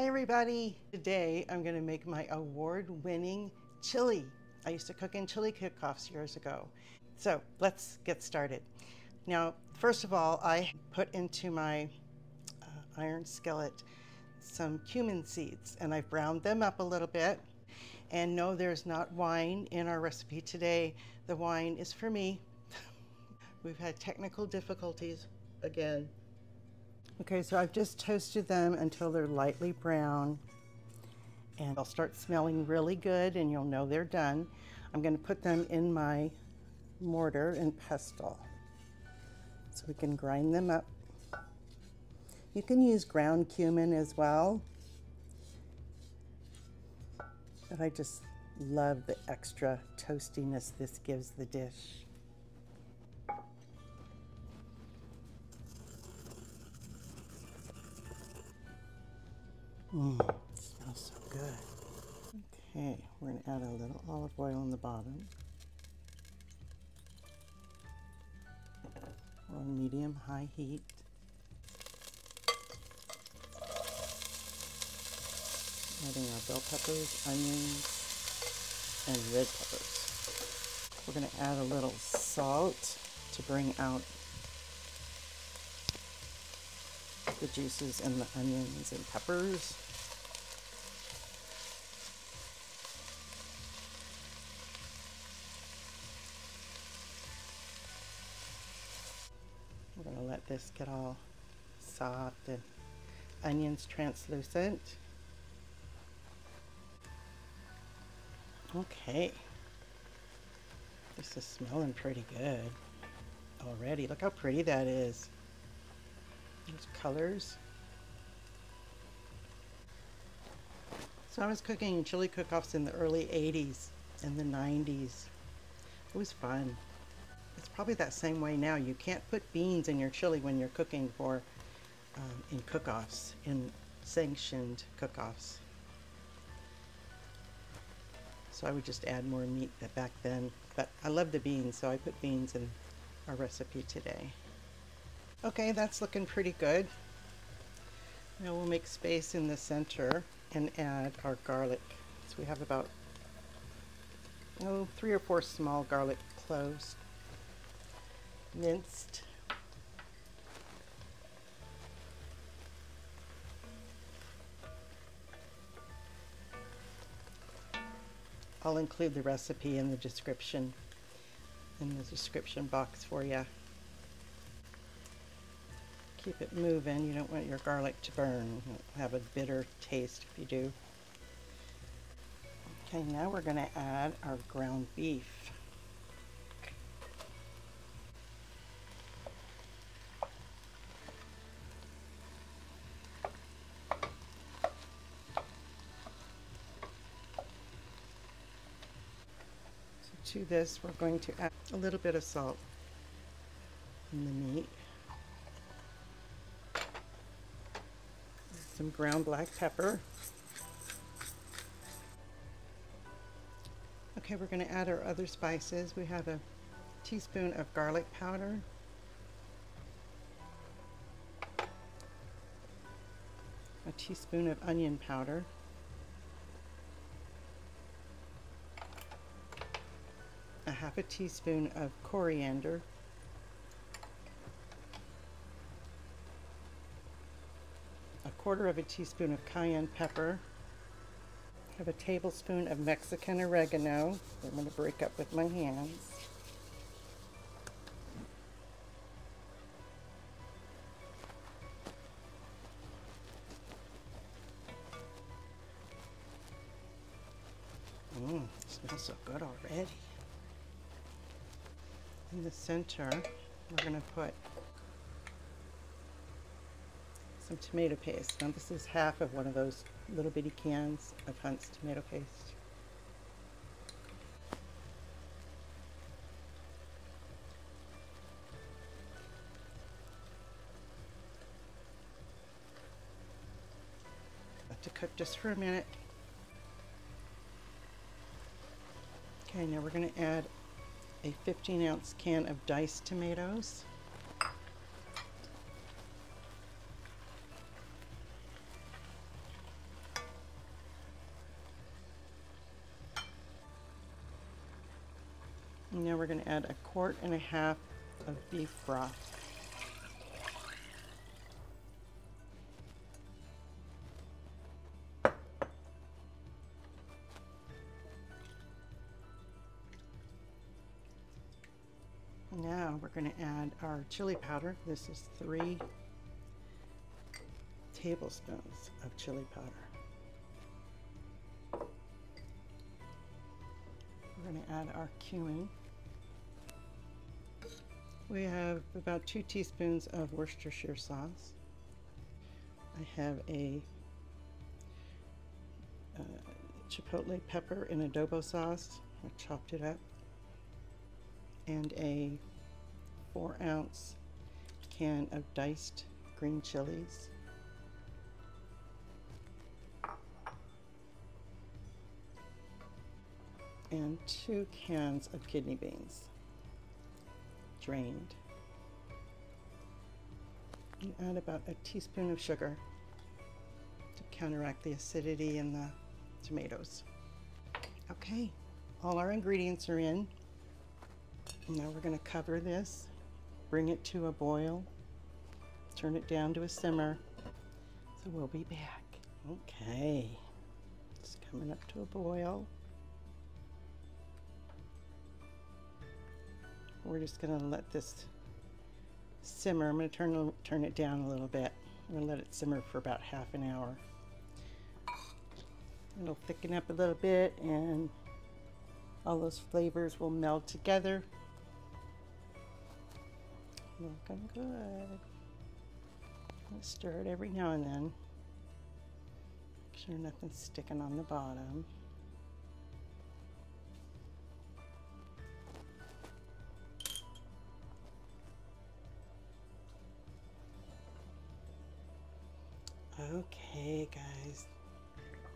Hi everybody! Today I'm going to make my award-winning chili. I used to cook in chili cook-offs years ago. So let's get started. Now, first of all, I put into my iron skillet some cumin seeds, and I've browned them up a little bit. And no, there's not wine in our recipe today. The wine is for me. We've had technical difficulties again. Okay, so I've just toasted them until they're lightly brown, and they'll start smelling really good and you'll know they're done. I'm going to put them in my mortar and pestle so we can grind them up. You can use ground cumin as well, but I just love the extra toastiness this gives the dish. It smells so good. Okay, we're going to add a little olive oil on the bottom. We're on medium-high heat. Adding our bell peppers, onions, and red peppers. We're going to add a little salt to bring out the juices in the onions and peppers. We're going to let this get all soft and onions translucent. Okay, this is smelling pretty good already. Look how pretty that is. Those colors. So I was cooking in chili cook-offs in the early 80s and the 90s. It was fun. It's probably that same way now. You can't put beans in your chili when you're cooking for in cook-offs, in sanctioned cook-offs. So I would just add more meat back then. But I love the beans, so I put beans in our recipe today. Okay, that's looking pretty good. Now we'll make space in the center and add our garlic. So we have about 3 or 4 small garlic cloves, minced. I'll include the recipe in the description box for you. Keep it moving. You don't want your garlic to burn. You'll have a bitter taste if you do. Okay, now we're going to add our ground beef. So to this, we're going to add a little bit of salt in the meat. Some ground black pepper. Okay, we're going to add our other spices. We have a teaspoon of garlic powder, a teaspoon of onion powder, a half a teaspoon of coriander, a 1/4 teaspoon of cayenne pepper. I have a tablespoon of Mexican oregano that I'm going to break up with my hands. It smells so good already. In the center, we're going to put some tomato paste. Now this is half of one of those little bitty cans of Hunt's tomato paste. Let it cook just for a minute. Okay, now we're going to add a 15-ounce can of diced tomatoes. Now we're going to add 1.5 quarts of beef broth. Now we're going to add our chili powder. This is 3 tablespoons of chili powder. We're going to add our cumin. We have about 2 teaspoons of Worcestershire sauce. I have a chipotle pepper in adobo sauce. I chopped it up. And a 4-ounce can of diced green chilies. And 2 cans of kidney beans, drained. And add about a teaspoon of sugar to counteract the acidity in the tomatoes. Okay, all our ingredients are in. Now we're going to cover this, bring it to a boil, turn it down to a simmer. So we'll be back. Okay, it's coming up to a boil. We're just going to let this simmer. I'm going to turn it down a little bit. I'm going to let it simmer for about half an hour. It'll thicken up a little bit and all those flavors will meld together. Looking good. I'll stir it every now and then. Make sure nothing's sticking on the bottom. Okay, guys.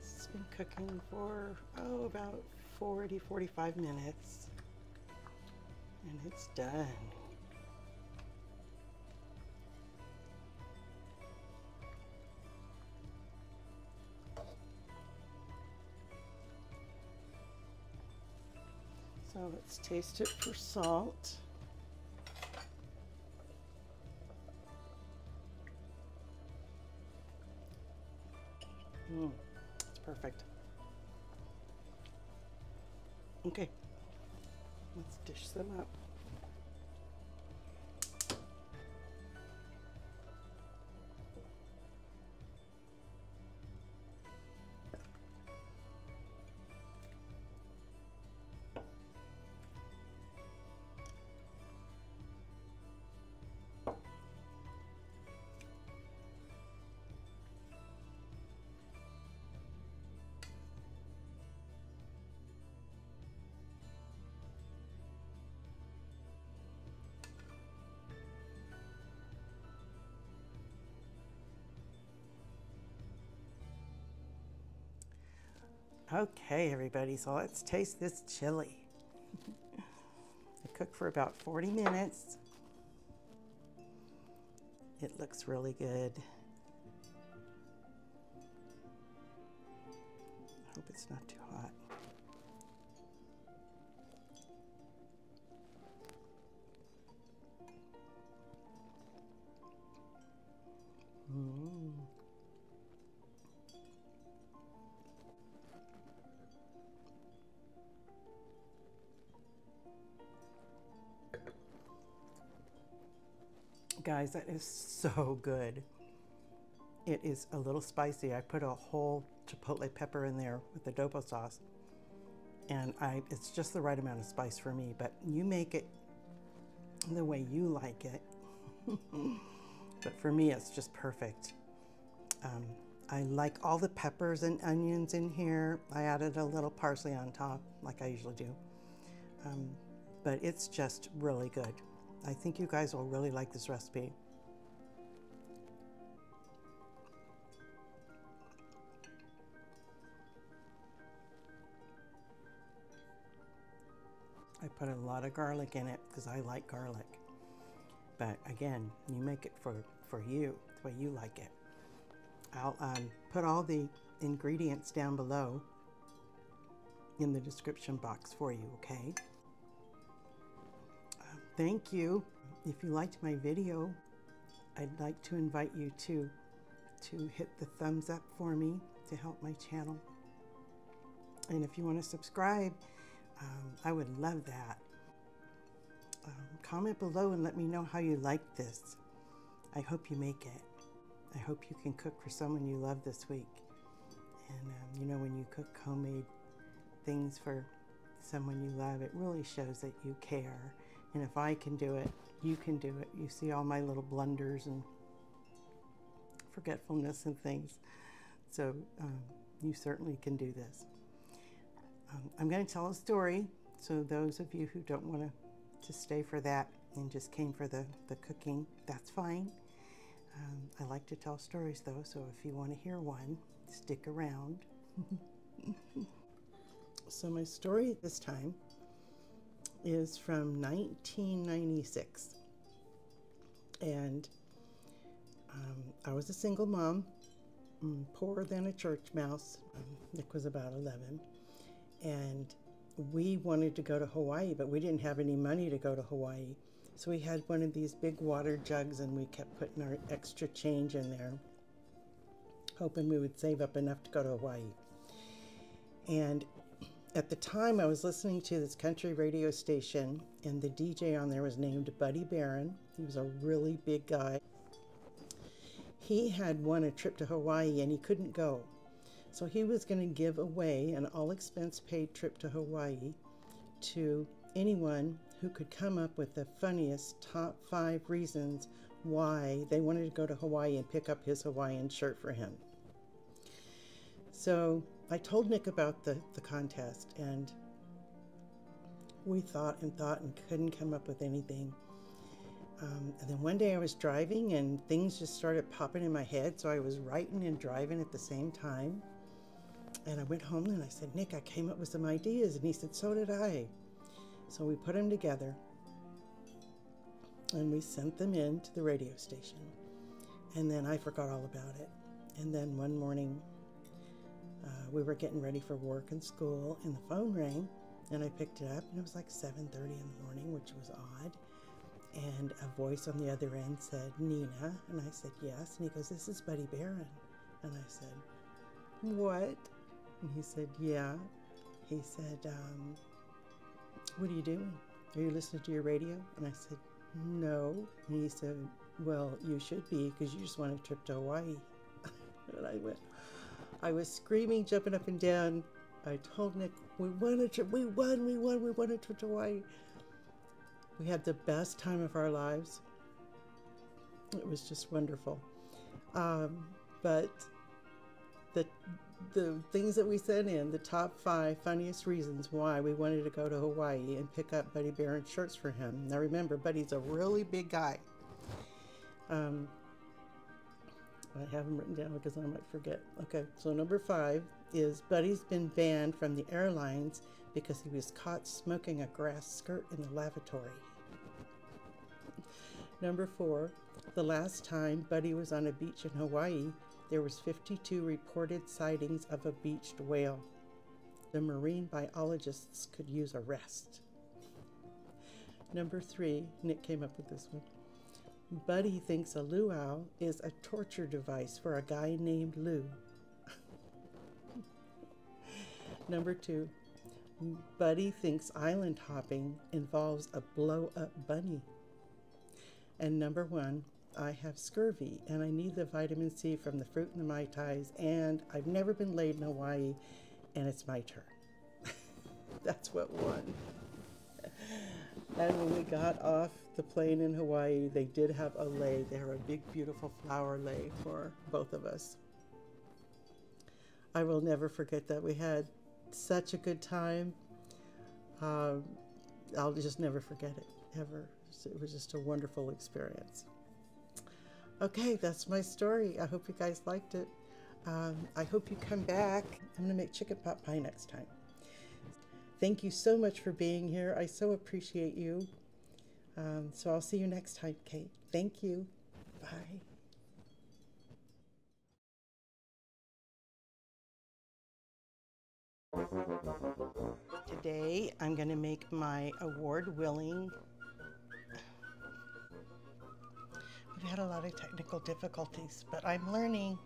It's been cooking for, about 40-45 minutes. And it's done. So let's taste it for salt. It's perfect. Okay, let's dish them up. Okay, everybody, so let's taste this chili. It cooked for about 40 minutes. It looks really good. I hope it's not too hot. Guys, that is so good. It is a little spicy. I put a whole chipotle pepper in there with adobo sauce, and it's just the right amount of spice for me, but you make it the way you like it. But for me, it's just perfect. I like all the peppers and onions in here. I added a little parsley on top, like I usually do. But it's just really good. I think you guys will really like this recipe. I put a lot of garlic in it because I like garlic. But again, you make it for you, the way you like it. I'll put all the ingredients down below in the description box for you, okay? Thank you. If you liked my video, I'd like to invite you to hit the thumbs up for me to help my channel. And if you want to subscribe, I would love that. Comment below and let me know how you like this. I hope you make it. I hope you can cook for someone you love this week. And you know, when you cook homemade things for someone you love, it really shows that you care. And if I can do it, you can do it. You see all my little blunders and forgetfulness and things. So you certainly can do this. I'm going to tell a story. So those of you who don't want to stay for that and just came for the cooking, that's fine. I like to tell stories though, so if you want to hear one, stick around. So my story this time is from 1996. And I was a single mom, poorer than a church mouse. Nick was about 11. And we wanted to go to Hawaii, but we didn't have any money to go to Hawaii. So we had one of these big water jugs and we kept putting our extra change in there, hoping we would save up enough to go to Hawaii. And at the time I was listening to this country radio station, and the DJ on there was named Buddy Barron. He was a really big guy. He had won a trip to Hawaii and he couldn't go. So he was going to give away an all-expense-paid trip to Hawaii to anyone who could come up with the funniest top 5 reasons why they wanted to go to Hawaii and pick up his Hawaiian shirt for him. So I told Nick about the contest, and we thought and couldn't come up with anything. And then one day I was driving and things just started popping in my head, so I was writing and driving at the same time. And I went home and I said, Nick, I came up with some ideas. And he said, so did I. So we put them together and we sent them in to the radio station. And then I forgot all about it. And then one morning we were getting ready for work and school, and the phone rang, and I picked it up, and it was like 7:30 in the morning, which was odd. And a voice on the other end said, Nina. And I said, yes. And he goes, this is Buddy Barron. And I said, what? And he said, yeah. He said, what are you doing? Are you listening to your radio? And I said, no. And he said, well, you should be, because you just won a trip to Hawaii. And I was screaming, jumping up and down. I told Nick, we won a trip, we won a trip to Hawaii. We had the best time of our lives. It was just wonderful. But the things that we sent in, the top 5 funniest reasons why we wanted to go to Hawaii and pick up Buddy Barron shirts for him. Now remember, Buddy's a really big guy. I have them written down because I might forget. Okay, so number 5 is Buddy's been banned from the airlines because he was caught smoking a grass skirt in the lavatory. Number 4, the last time Buddy was on a beach in Hawaii, there was 52 reported sightings of a beached whale. The marine biologists could use a rest. Number 3, Nick came up with this one. Buddy thinks a luau is a torture device for a guy named Lou. Number 2, Buddy thinks island hopping involves a blow-up bunny. And number 1, I have scurvy and I need the vitamin C from the fruit and the Mai Tais, and I've never been laid in Hawaii, and it's my turn. That's what won. And when we got off the plane in Hawaii, they did have a lei. They had a big, beautiful flower lei for both of us. I will never forget that. We had such a good time. I'll just never forget it, ever. It was just a wonderful experience. Okay, that's my story. I hope you guys liked it. I hope you come back. I'm going to make chicken pot pie next time. Thank you so much for being here. I so appreciate you. So I'll see you next time, Kate. Thank you. Bye. Today I'm going to make my award-winning We've had a lot of technical difficulties, but I'm learning.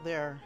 They're